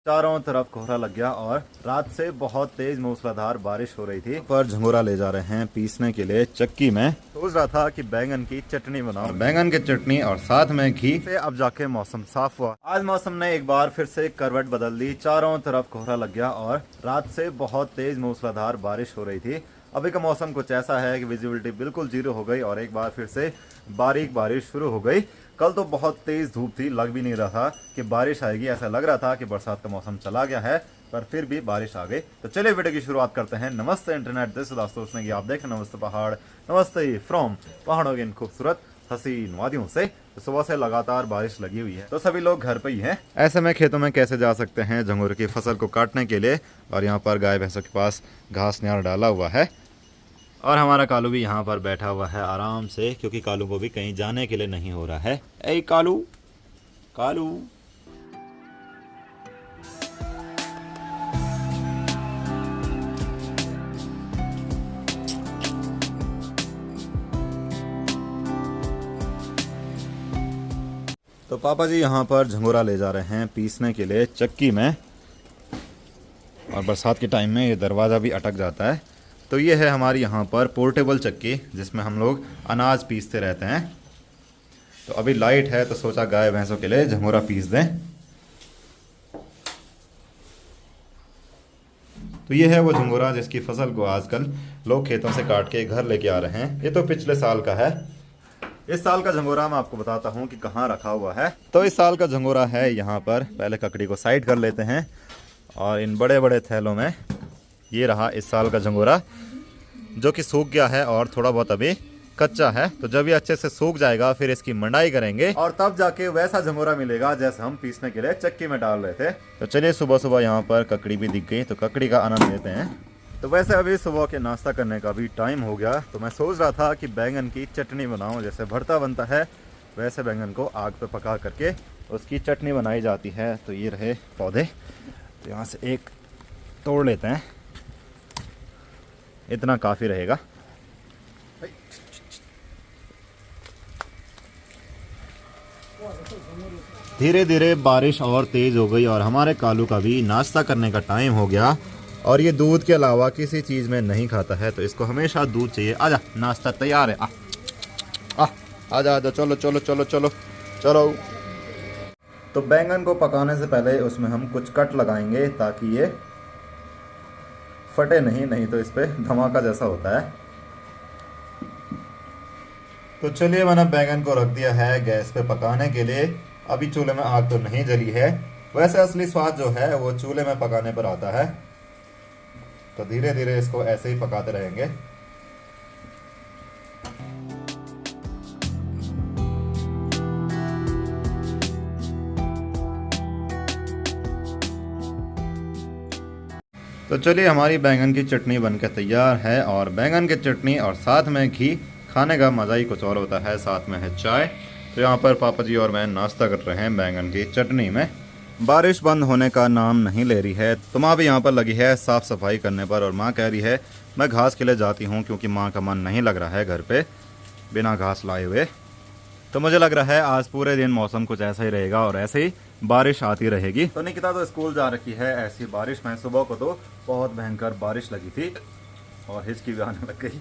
चारों तरफ कोहरा लग गया और रात से बहुत तेज मूसलाधार बारिश हो रही थी। पर झंगोरा ले जा रहे हैं पीसने के लिए चक्की में। सोच रहा था कि बैंगन की चटनी बनाऊं, बैंगन की चटनी और साथ में घी से। अब जाके मौसम साफ हुआ। आज मौसम ने एक बार फिर से करवट बदल दी। चारों तरफ कोहरा लग गया और रात से बहुत तेज मूसलाधार बारिश हो रही थी। अभी का मौसम कुछ ऐसा है कि विजिबिलिटी बिल्कुल जीरो हो गई और एक बार फिर से बारीक बारिश शुरू हो गई। कल तो बहुत तेज धूप थी, लग भी नहीं रहा था कि बारिश आएगी। ऐसा लग रहा था कि बरसात का मौसम चला गया है, पर फिर भी बारिश आ गई। तो चलिए वीडियो की शुरुआत करते हैं। नमस्ते internet, this is Ashutosh Negi. आप देखें नमस्ते पहाड़, नमस्ते फ्रॉम पहाड़ों की इन खूबसूरत हसीन वादियों से। तो सुबह से लगातार बारिश लगी हुई है, तो सभी लोग घर पे ही हैं। ऐसे में खेतों में कैसे जा सकते हैं झंगोरे की फसल को काटने के लिए। और यहाँ पर गाय भैंसों के पास घास न्यार डाला हुआ है और हमारा कालू भी यहाँ पर बैठा हुआ है आराम से, क्योंकि कालू को भी कहीं जाने के लिए नहीं हो रहा है। ए कालू, कालू। तो पापा जी यहाँ पर झंगोरा ले जा रहे हैं पीसने के लिए चक्की में। और बरसात के टाइम में ये दरवाज़ा भी अटक जाता है। तो ये है हमारी यहाँ पर पोर्टेबल चक्की, जिसमें हम लोग अनाज पीसते रहते हैं। तो अभी लाइट है तो सोचा गाय भैंसों के लिए झंगोरा पीस दें। तो ये है वो झंगोरा जिसकी फसल को आजकल लोग खेतों से काट के घर लेके आ रहे हैं। ये तो पिछले साल का है। इस साल का झंगोरा मैं आपको बताता हूँ कि कहाँ रखा हुआ है। तो इस साल का झंगोरा है यहाँ पर। पहले ककड़ी को साइड कर लेते हैं और इन बड़े बड़े थैलों में ये रहा इस साल का झंगोरा, जो कि सूख गया है और थोड़ा बहुत अभी कच्चा है। तो जब ये अच्छे से सूख जाएगा फिर इसकी मंडाई करेंगे और तब जाके वैसा झंगोरा मिलेगा जैसे हम पीसने के लिए चक्की में डाल रहे थे। तो चलिए, सुबह सुबह यहाँ पर ककड़ी भी दिख गई, तो ककड़ी का आनंद लेते हैं। तो वैसे अभी सुबह के नाश्ता करने का भी टाइम हो गया। तो मैं सोच रहा था कि बैंगन की चटनी बनाऊँ। जैसे भरता बनता है वैसे बैंगन को आग पे पका करके उसकी चटनी बनाई जाती है। तो ये रहे पौधे, तो यहाँ से एक तोड़ लेते हैं, इतना काफ़ी रहेगा। धीरे धीरे बारिश और तेज़ हो गई और हमारे कालू का भी नाश्ता करने का टाइम हो गया। और ये दूध के अलावा किसी चीज़ में नहीं खाता है, तो इसको हमेशा दूध चाहिए। आजा, नाश्ता तैयार है। आजा आजा, चलो चलो चलो चलो चलो। तो बैंगन को पकाने से पहले उसमें हम कुछ कट लगाएंगे ताकि ये फटे नहीं तो इस पे धमाका जैसा होता है। तो चलिए, मैंने बैंगन को रख दिया है गैस पे पकाने के लिए। अभी चूल्हे में आग तो नहीं जली है। वैसे असली स्वाद जो है वो चूल्हे में पकाने पर आता है। तो धीरे धीरे इसको ऐसे ही पकाते रहेंगे। तो चलिए, हमारी बैंगन की चटनी बनकर तैयार है। और बैंगन की चटनी और साथ में घी खाने का मज़ा ही कुछ और होता है। साथ में है चाय। तो यहाँ पर पापा जी और मैं नाश्ता कर रहे हैं बैंगन की चटनी में। बारिश बंद होने का नाम नहीं ले रही है, तो माँ भी यहाँ पर लगी है साफ़ सफाई करने पर। और माँ कह रही है मैं घास के लिए जाती हूँ, क्योंकि माँ का मन नहीं लग रहा है घर पे बिना घास लाए हुए। तो मुझे लग रहा है आज पूरे दिन मौसम कुछ ऐसा ही रहेगा और ऐसे ही बारिश आती रहेगी। तो निकिता तो स्कूल जा रखी है ऐसी बारिश में। सुबह को तो बहुत भयंकर बारिश लगी थी और हिचकी भी आने लग गई।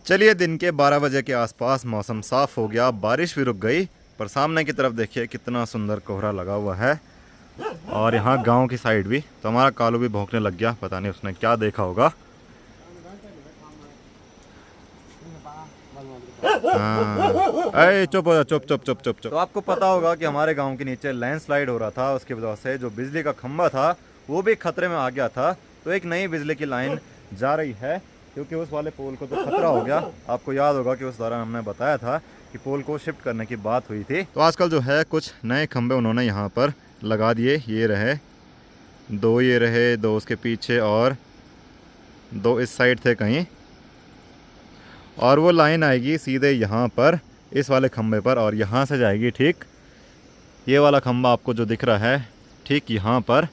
चलिए, दिन के 12 बजे के आसपास मौसम साफ हो गया, बारिश भी रुक गई। पर सामने की तरफ देखिए कितना सुंदर कोहरा लगा हुआ है। और यहाँ गांव की साइड भी। तो हमारा कालू भी भौंकने लग गया, पता नहीं उसने क्या देखा होगा। चुप चुप चुप चुप चुप। तो आपको पता होगा कि हमारे गांव के नीचे लैंडस्लाइड हो रहा था। उसकी वजह से जो बिजली का खंभा था वो भी खतरे में आ गया था। तो एक नई बिजली की लाइन जा रही है, क्योंकि उस वाले पोल को तो खतरा हो गया। आपको याद होगा कि उस दौरान हमने बताया था कि पोल को शिफ्ट करने की बात हुई थी। तो आजकल जो है कुछ नए खंभे उन्होंने यहाँ पर लगा दिए। ये रहे दो, ये रहे दो उसके पीछे और दो इस साइड थे कहीं। और वो लाइन आएगी सीधे यहाँ पर इस वाले खंभे पर और यहाँ से जाएगी ठीक ये वाला खंभा आपको जो दिख रहा है ठीक यहाँ पर।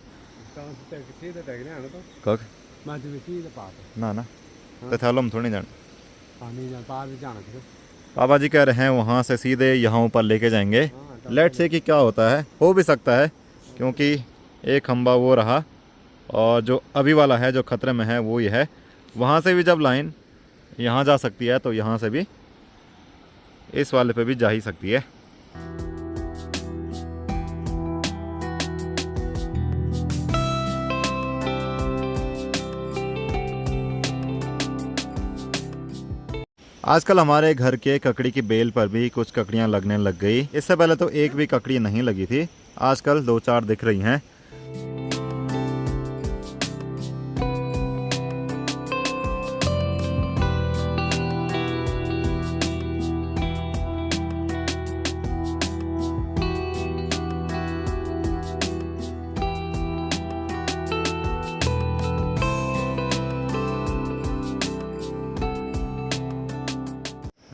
ना ना तो थैलो में थोड़ी जाना। पापा जी कह रहे हैं वहाँ से सीधे यहाँ ऊपर लेके जाएंगे। लेट्स से कि क्या होता है, हो भी सकता है, क्योंकि एक खंबा वो रहा, और जो अभी वाला है जो खतरे में है वो ये है। वहाँ से भी जब लाइन यहाँ जा सकती है तो यहाँ से भी इस वाले पे भी जा ही सकती है। आजकल हमारे घर के ककड़ी की बेल पर भी कुछ ककड़ियां लगने लग गई। इससे पहले तो एक भी ककड़ी नहीं लगी थी, आजकल 2-4 दिख रही हैं।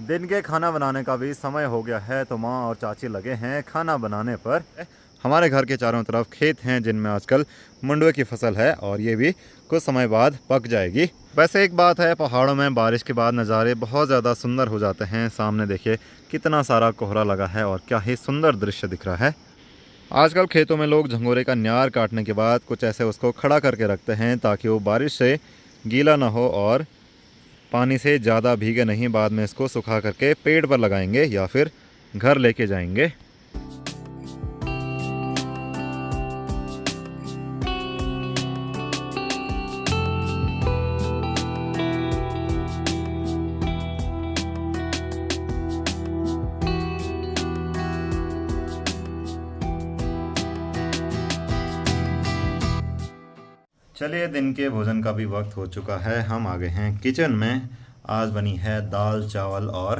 दिन के खाना बनाने का भी समय हो गया है, तो माँ और चाची लगे हैं खाना बनाने पर। हमारे घर के चारों तरफ खेत हैं जिनमें आजकल मंडुए की फसल है, और ये भी कुछ समय बाद पक जाएगी। वैसे एक बात है, पहाड़ों में बारिश के बाद नज़ारे बहुत ज़्यादा सुंदर हो जाते हैं। सामने देखिए कितना सारा कोहरा लगा है और क्या ही सुंदर दृश्य दिख रहा है। आजकल खेतों में लोग झंगोरे का न्यार काटने के बाद कुछ ऐसे उसको खड़ा करके रखते हैं ताकि वो बारिश से गीला ना हो और पानी से ज़्यादा भीगे नहीं। बाद में इसको सुखा करके पेड़ पर लगाएंगे या फिर घर लेके जाएंगे। चलिए, दिन के भोजन का भी वक्त हो चुका है। हम आ गए हैं किचन में। आज बनी है दाल चावल और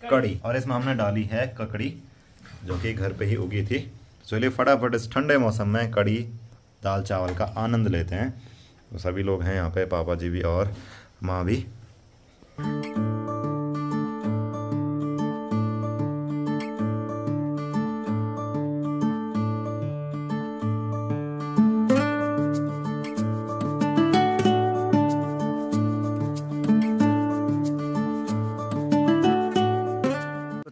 कड़ी, और इसमें हमने डाली है ककड़ी जो कि घर पे ही उगी थी। चलिए फटाफट इस ठंडे मौसम में कड़ी दाल चावल का आनंद लेते हैं। तो सभी लोग हैं यहाँ पे, पापा जी भी और माँ भी।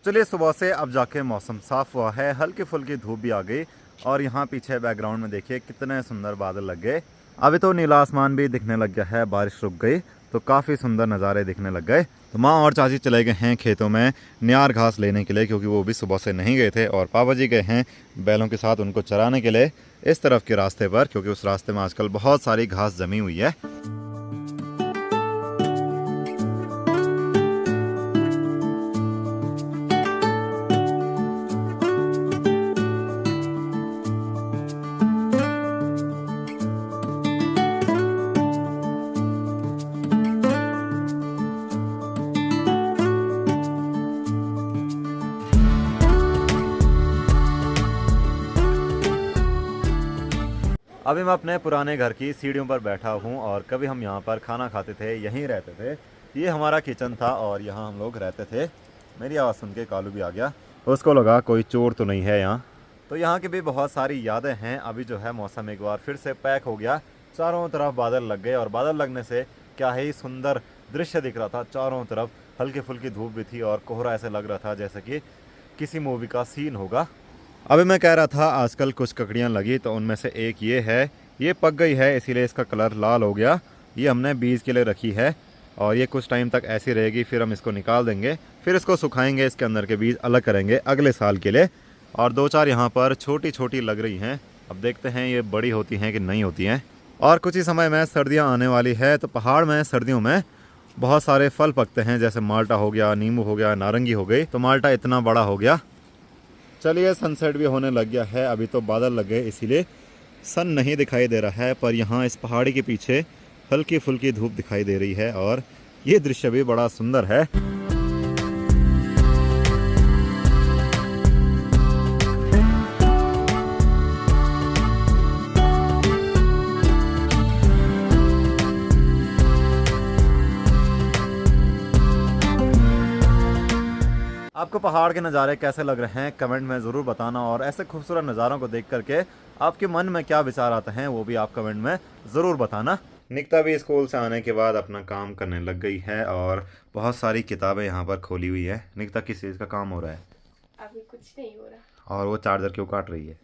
चलिए, सुबह से अब जाके मौसम साफ हुआ है, हल्की फुल्की धूप भी आ गई, और यहाँ पीछे बैकग्राउंड में देखिए कितने सुंदर बादल लग गए। अभी तो नीला आसमान भी दिखने लग गया है, बारिश रुक गई तो काफ़ी सुंदर नज़ारे दिखने लग गए। तो माँ और चाची चले गए हैं खेतों में न्यार घास लेने के लिए, क्योंकि वो भी सुबह से नहीं गए थे, और पापा जी गए हैं बैलों के साथ उनको चराने के लिए इस तरफ के रास्ते पर, क्योंकि उस रास्ते में आजकल बहुत सारी घास जमी हुई है। अभी मैं अपने पुराने घर की सीढ़ियों पर बैठा हूँ, और कभी हम यहाँ पर खाना खाते थे, यहीं रहते थे। ये हमारा किचन था और यहाँ हम लोग रहते थे। मेरी आवाज़ सुन के कालू भी आ गया, उसको लगा कोई चोर तो नहीं है यहाँ। तो यहाँ की भी बहुत सारी यादें हैं। अभी जो है मौसम एक बार फिर से पैक हो गया, चारों तरफ बादल लग गए, और बादल लगने से क्या ही सुंदर दृश्य दिख रहा था। चारों तरफ हल्की फुल्की धूप भी थी और कोहरा ऐसे लग रहा था जैसे कि किसी मूवी का सीन होगा। अभी मैं कह रहा था आजकल कुछ ककड़ियाँ लगी, तो उनमें से एक ये है। ये पक गई है इसीलिए इसका कलर लाल हो गया। ये हमने बीज के लिए रखी है, और ये कुछ टाइम तक ऐसी रहेगी, फिर हम इसको निकाल देंगे, फिर इसको सुखाएंगे, इसके अंदर के बीज अलग करेंगे अगले साल के लिए। और 2-4 यहाँ पर छोटी छोटी लग रही हैं, अब देखते हैं ये बड़ी होती हैं कि नहीं होती हैं। और कुछ ही समय में सर्दियाँ आने वाली है, तो पहाड़ में सर्दियों में बहुत सारे फल पकते हैं, जैसे माल्टा हो गया, नींबू हो गया, नारंगी हो गई। तो माल्टा इतना बड़ा हो गया। चलिए, सनसेट भी होने लग गया है। अभी तो बादल लग गए इसीलिए सन नहीं दिखाई दे रहा है, पर यहाँ इस पहाड़ी के पीछे हल्की फुल्की धूप दिखाई दे रही है, और ये दृश्य भी बड़ा सुंदर है। आपको पहाड़ के नज़ारे कैसे लग रहे हैं कमेंट में ज़रूर बताना, और ऐसे खूबसूरत नज़ारों को देख करके आपके मन में क्या विचार आते हैं वो भी आप कमेंट में ज़रूर बताना। निकिता भी स्कूल से आने के बाद अपना काम करने लग गई है, और बहुत सारी किताबें यहाँ पर खोली हुई है। निकिता, किस चीज़ का काम हो रहा है? अभी कुछ नहीं हो रहा। और वो चार्जर क्यों काट रही है?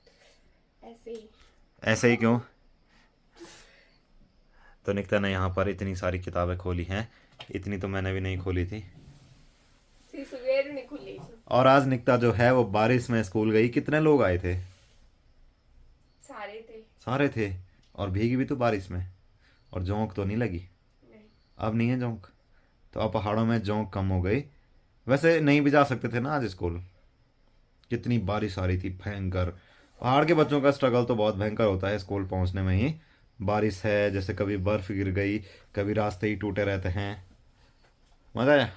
ऐसे ही। ऐसे ही क्यों? तो निकिता ने यहाँ पर इतनी सारी किताबें खोली हैं, इतनी तो मैंने भी नहीं खोली थी। और आज निकिता जो है वो बारिश में स्कूल गई। कितने लोग आए थे? सारे थे। और भीगी भी तो बारिश में। और जोंक तो नहीं लगी? नहीं। अब नहीं है जोंक? तो अब पहाड़ों में जोंक कम हो गई। वैसे नहीं भी जा सकते थे ना आज स्कूल, कितनी बारिश आ रही थी भयंकर। पहाड़ के बच्चों का स्ट्रगल तो बहुत भयंकर होता है स्कूल पहुंचने में ही। बारिश है, जैसे कभी बर्फ गिर गई, कभी रास्ते ही टूटे रहते हैं। मजा आया।